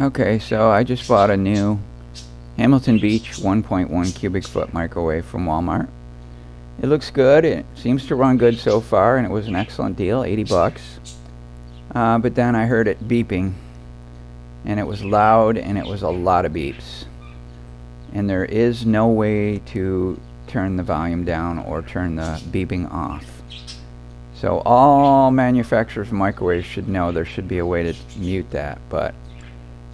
Okay, so I just bought a new Hamilton Beach 1.1 cubic foot microwave from Walmart. It looks good. It seems to run good so far, and it was an excellent deal, 80 bucks. But then I heard it beeping, and it was loud, and it was a lot of beeps. And there is no way to turn the volume down or turn the beeping off. So all manufacturers of microwaves should know there should be a way to mute that.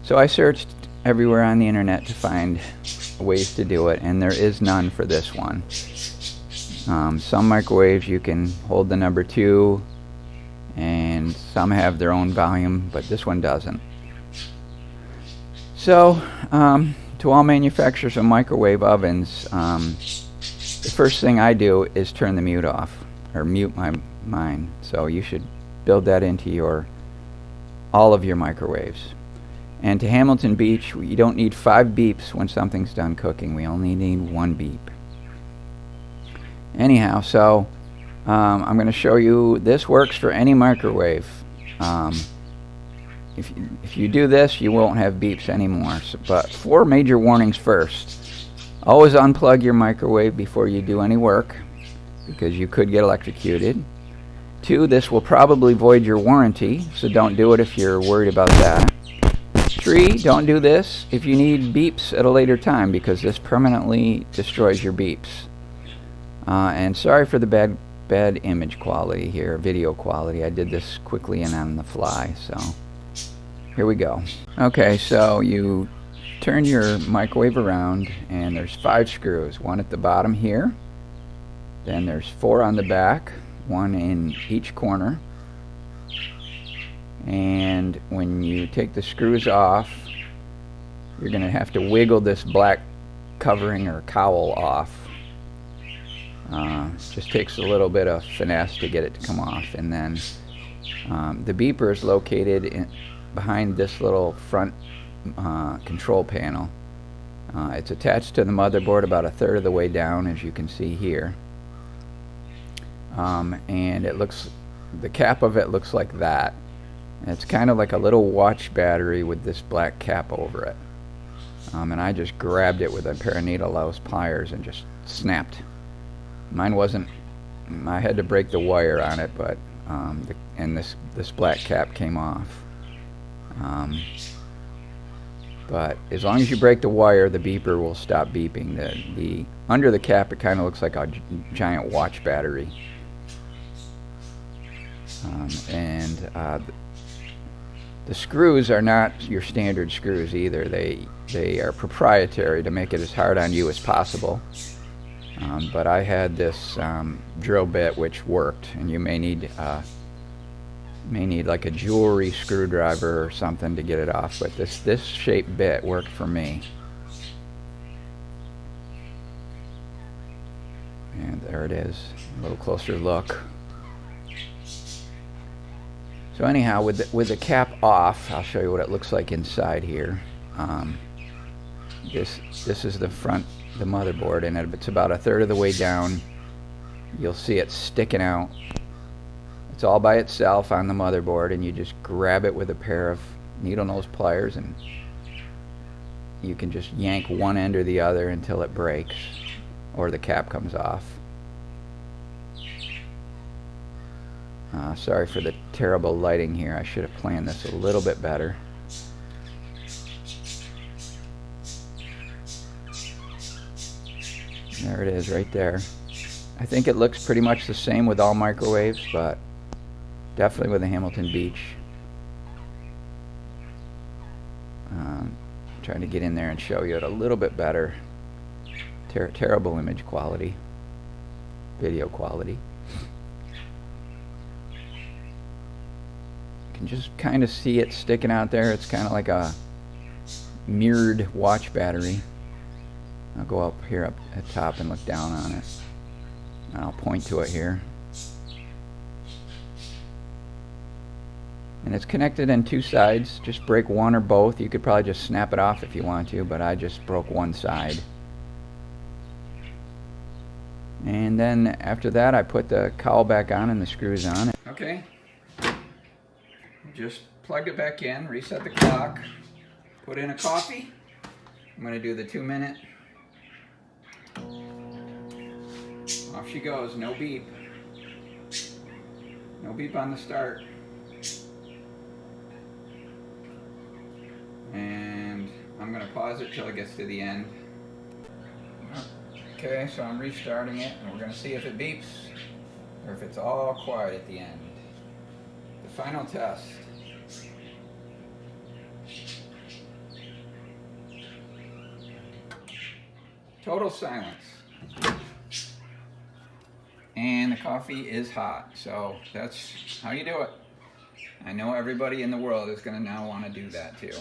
So I searched everywhere on the internet to find ways to do it, and there is none for this one. Some microwaves you can hold the number 2, and some have their own volume, but this one doesn't. So to all manufacturers of microwave ovens, the first thing I do is turn the mute off, or mute mine. So you should build that into all of your microwaves. And to Hamilton Beach, you don't need 5 beeps when something's done cooking. We only need 1 beep. Anyhow, so I'm going to show you, this works for any microwave. If you do this, you won't have beeps anymore. But 4 major warnings first. Always unplug your microwave before you do any work, because you could get electrocuted. 2, this will probably void your warranty, so don't do it if you're worried about that. 3, don't do this if you need beeps at a later time, because this permanently destroys your beeps. And sorry for the bad image quality here, video quality. I did this quickly and on the fly, so here we go. Okay, so you turn your microwave around, and there's 5 screws, 1 at the bottom here, then there's 4 on the back, 1 in each corner. And when you take the screws off, you're going to have to wiggle this black covering or cowl off. Just takes a little bit of finesse to get it to come off. And then the beeper is located behind this little front control panel. It's attached to the motherboard about 1/3 of the way down, as you can see here. And the cap of it looks like that. It's kind of like a little watch battery with this black cap over it. And I just grabbed it with a pair of needle nose pliers and just snapped. Mine wasn't, I had to break the wire on it, but and this black cap came off. But as long as you break the wire, the beeper will stop beeping. The under the cap, it kind of looks like a giant watch battery. The screws are not your standard screws either. They are proprietary to make it as hard on you as possible. But I had this drill bit which worked, and you may need like a jewelry screwdriver or something to get it off. But this shaped bit worked for me. And there it is. A little closer look. So anyhow, with the cap off, I'll show you what it looks like inside here. This is the front, the motherboard, and it's about 1/3 of the way down. You'll see it sticking out. It's all by itself on the motherboard, and you just grab it with a pair of needle nose pliers, and you can just yank one end or the other until it breaks or the cap comes off. Sorry for the terrible lighting here. I should have planned this a little bit better. There it is right there. I think it looks pretty much the same with all microwaves, but definitely with the Hamilton Beach. Trying to get in there and show you it a little bit better. Terrible image quality, video quality. You can just kind of see it sticking out there. It's kind of like a mirrored watch battery. I'll go up here up at top and look down on it. I'll point to it here. And it's connected on 2 sides. Just break one or both. You could probably just snap it off if you want to, but I just broke one side. And then after that, I put the cowl back on and the screws on. Okay. Just plugged it back in, reset the clock. Put in a coffee. I'm going to do the 2-minute. Off she goes, no beep. No beep on the start. And I'm going to pause it till it gets to the end. Okay, so I'm restarting it, and we're going to see if it beeps or if it's all quiet at the end. The final test. Total silence. And the coffee is hot, so that's how you do it. I know everybody in the world is going to now want to do that too.